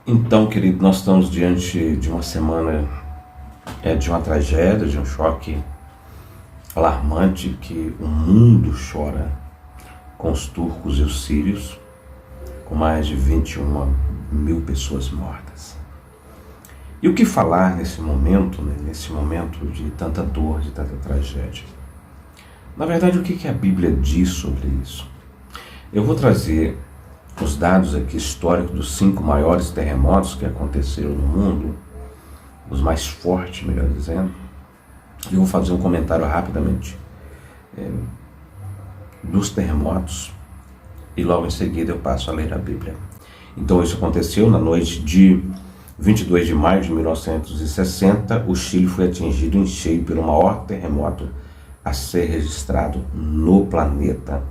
Então, querido, nós estamos diante de uma semana de uma tragédia, de um choque alarmante que o mundo chora com os turcos e os sírios, com mais de 21 mil pessoas mortas. E o que falar nesse momento, nesse momento de tanta dor, de tanta tragédia? Na verdade, o que a Bíblia diz sobre isso? Eu vou trazer os dados aqui históricos dos 5 maiores terremotos que aconteceram no mundo, os mais fortes, melhor dizendo. Eu vou fazer um comentário rapidamente dos terremotos e logo em seguida eu passo a ler a Bíblia. Então isso aconteceu na noite de 22 de maio de 1960, o Chile foi atingido em cheio pelo maior terremoto a ser registrado no planeta.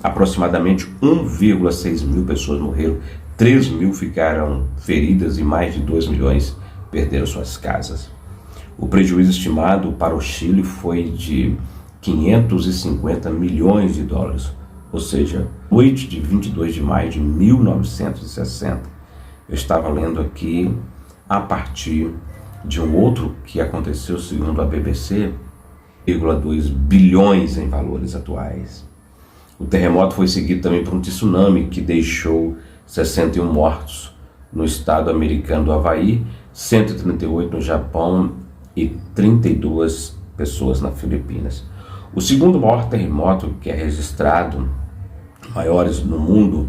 Aproximadamente 1,6 mil pessoas morreram, 3 mil ficaram feridas e mais de 2 milhões perderam suas casas. O prejuízo estimado para o Chile foi de 550 milhões de dólares, ou seja, noite de 22 de maio de 1960. Eu estava lendo aqui a partir de um outro que aconteceu, segundo a BBC, 1,2 bilhões em valores atuais. O terremoto foi seguido também por um tsunami que deixou 61 mortos no estado americano do Havaí, 138 no Japão e 32 pessoas nas Filipinas. O segundo maior terremoto que é registrado, maiores no mundo,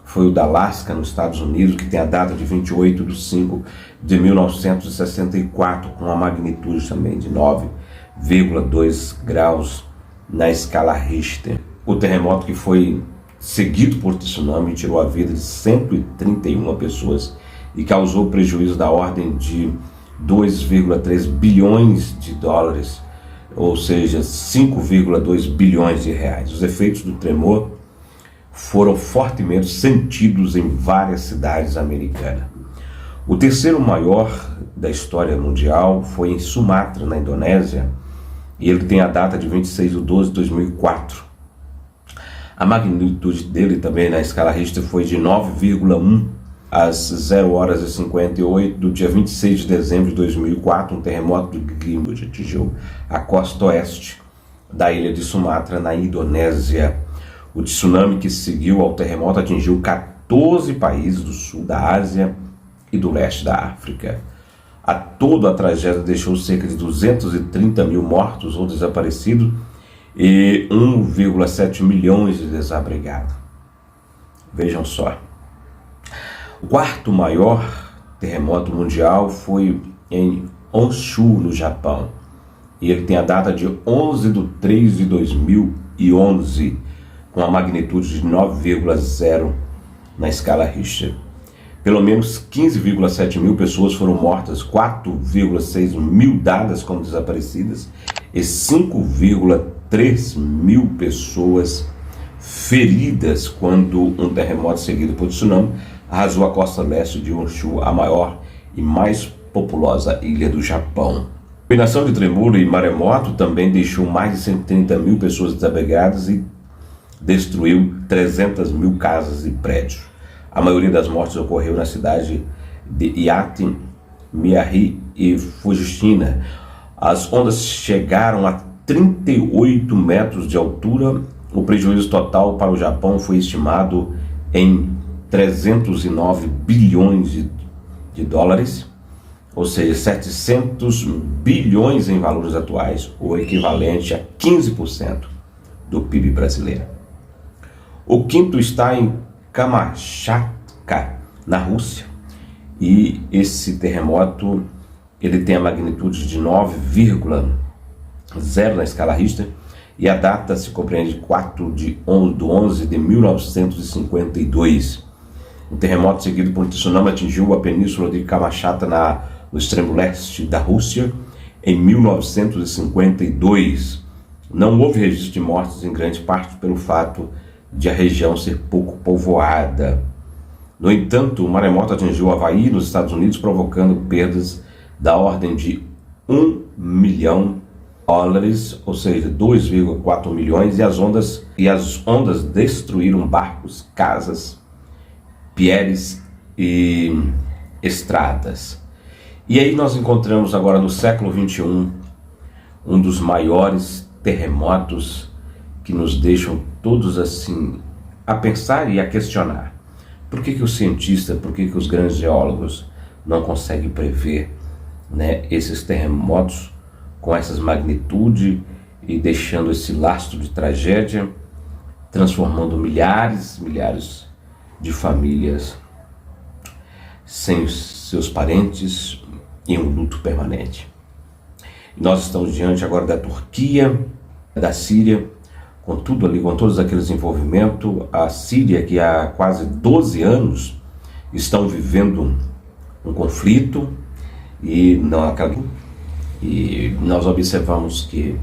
foi o da Alasca, nos Estados Unidos, que tem a data de 28 de 5 de 1964, com uma magnitude também de 9,2 graus na escala Richter. O terremoto que foi seguido por tsunami tirou a vida de 131 pessoas e causou prejuízo da ordem de 2,3 bilhões de dólares, ou seja, 5,2 bilhões de reais. Os efeitos do tremor foram fortemente sentidos em várias cidades americanas. O terceiro maior da história mundial foi em Sumatra, na Indonésia, e ele tem a data de 26 de 12 de 2004. A magnitude dele também na escala Richter foi de 9,1 às 0 horas e 58 do dia 26 de dezembro de 2004, um terremoto de magnitude atingiu a costa oeste da ilha de Sumatra, na Indonésia. O tsunami que seguiu ao terremoto atingiu 14 países do sul da Ásia e do leste da África. Toda a tragédia deixou cerca de 230 mil mortos ou desaparecidos e 1,7 milhões de desabrigados. Vejam só. O quarto maior terremoto mundial foi em Honshu, no Japão. E ele tem a data de 11 de 3 de 2011, com a magnitude de 9,0 na escala Richter. Pelo menos 15,7 mil pessoas foram mortas, 4,6 mil dadas como desaparecidas e 5,3 mil pessoas feridas quando um terremoto seguido por tsunami arrasou a costa leste de Honshu, a maior e mais populosa ilha do Japão. A combinação de tremor e maremoto também deixou mais de 130 mil pessoas desabrigadas e destruiu 300 mil casas e prédios. A maioria das mortes ocorreu na cidade de Iati, Miyagi e Fukushima. As ondas chegaram a 38 metros de altura. O prejuízo total para o Japão foi estimado em 309 bilhões de dólares, ou seja, 700 bilhões em valores atuais, o equivalente a 15% do PIB brasileiro. O quinto está em Kamchatka, na Rússia, e esse terremoto ele tem a magnitude de 9,0 na escala Richter e a data se compreende de 4 de 11 de 1952. O terremoto seguido por um tsunami atingiu a península de Kamchatka no extremo leste da Rússia em 1952. Não houve registro de mortes, em grande parte pelo fato de a região ser pouco povoada. No entanto, o maremoto atingiu o Havaí, nos Estados Unidos, provocando perdas da ordem de 1 milhão de dólares, ou seja, 2,4 milhões, e as ondas destruíram barcos, casas, pieres e estradas. E aí nós encontramos agora no século XXI um dos maiores terremotos que nos deixam todos assim a pensar e a questionar. Por que o cientista, por que os grandes geólogos não conseguem prever, esses terremotos com essas magnitudes e deixando esse lastro de tragédia, transformando milhares de famílias sem os seus parentes em um luto permanente. E nós estamos diante agora da Turquia, da Síria, com tudo ali, com todos aqueles envolvimentos. A Síria, que há quase 12 anos estão vivendo um conflito, e nós observamos que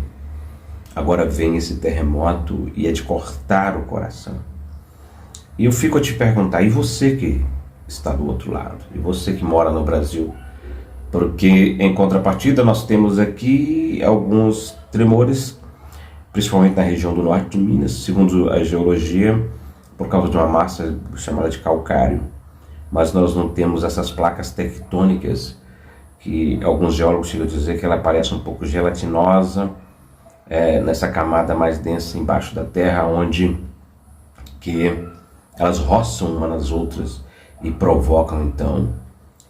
agora vem esse terremoto e é de cortar o coração. E eu fico a te perguntar, e você que está do outro lado, e você que mora no Brasil? Porque em contrapartida nós temos aqui alguns tremores, principalmente na região do norte de Minas, segundo a geologia, por causa de uma massa chamada de calcário. Mas nós não temos essas placas tectônicas, que alguns geólogos chegam a dizer que ela parece um pouco gelatinosa, nessa camada mais densa embaixo da terra, onde que elas roçam umas nas outras e provocam então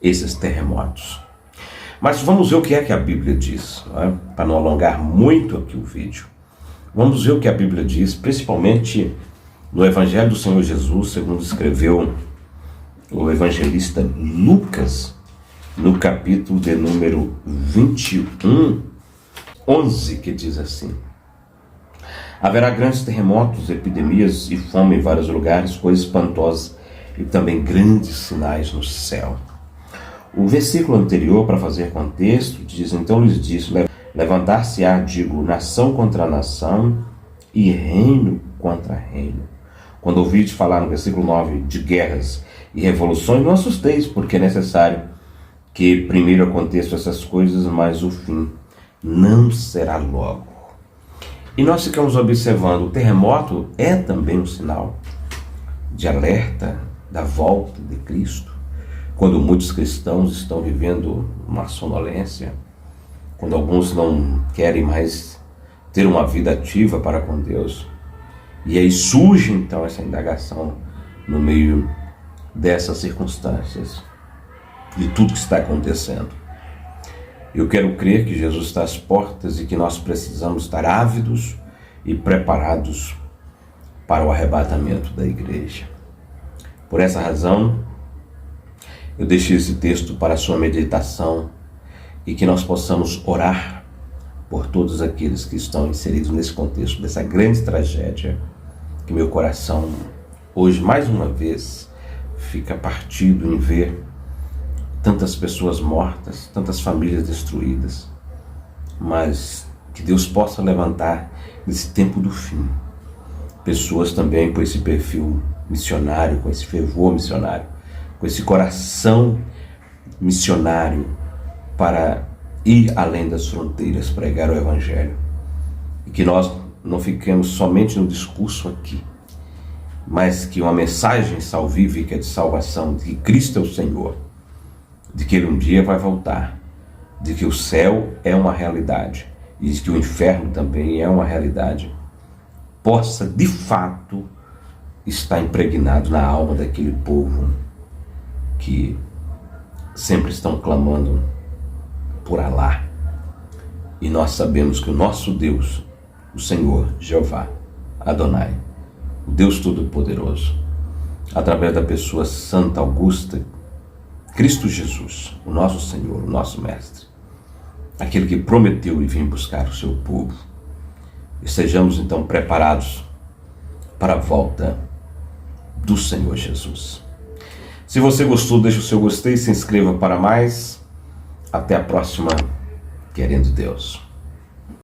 esses terremotos. Mas vamos ver o que é que a Bíblia diz, para não alongar muito aqui o vídeo. Vamos ver o que a Bíblia diz, principalmente no Evangelho do Senhor Jesus, segundo escreveu o evangelista Lucas, no capítulo de número 21, 11, que diz assim: haverá grandes terremotos, epidemias e fome em vários lugares, coisas espantosas e também grandes sinais no céu. O versículo anterior, para fazer contexto, diz: então lhes disse, levantar-se-á, digo, nação contra nação e reino contra reino. Quando ouvides falar no versículo 9 de guerras e revoluções, não assusteis, porque é necessário que primeiro aconteçam essas coisas, mas o fim não será logo. E nós ficamos observando, o terremoto é também um sinal de alerta da volta de Cristo, quando muitos cristãos estão vivendo uma sonolência, quando alguns não querem mais ter uma vida ativa para com Deus. E aí surge então essa indagação no meio dessas circunstâncias, de tudo que está acontecendo. Eu quero crer que Jesus está às portas e que nós precisamos estar ávidos e preparados para o arrebatamento da igreja. Por essa razão, eu deixei esse texto para a sua meditação e que nós possamos orar por todos aqueles que estão inseridos nesse contexto dessa grande tragédia, que meu coração hoje, mais uma vez, fica partido em ver tantas pessoas mortas, tantas famílias destruídas, mas que Deus possa levantar nesse tempo do fim pessoas também com esse perfil missionário, com esse fervor missionário, com esse coração missionário para ir além das fronteiras, pregar o Evangelho. E que nós não fiquemos somente no discurso aqui, mas que uma mensagem salvífica de salvação, de que Cristo é o Senhor, de que Ele um dia vai voltar, de que o céu é uma realidade e de que o inferno também é uma realidade, possa de fato estar impregnado na alma daquele povo que sempre estão clamando por Alá. E nós sabemos que o nosso Deus, o Senhor, Jeová, Adonai, o Deus Todo-Poderoso, através da pessoa santa, augusta, Cristo Jesus, o nosso Senhor, o nosso Mestre, aquele que prometeu e vir buscar o seu povo. Estejamos então preparados para a volta do Senhor Jesus. Se você gostou, deixe o seu gostei, se inscreva para mais. Até a próxima, querendo Deus.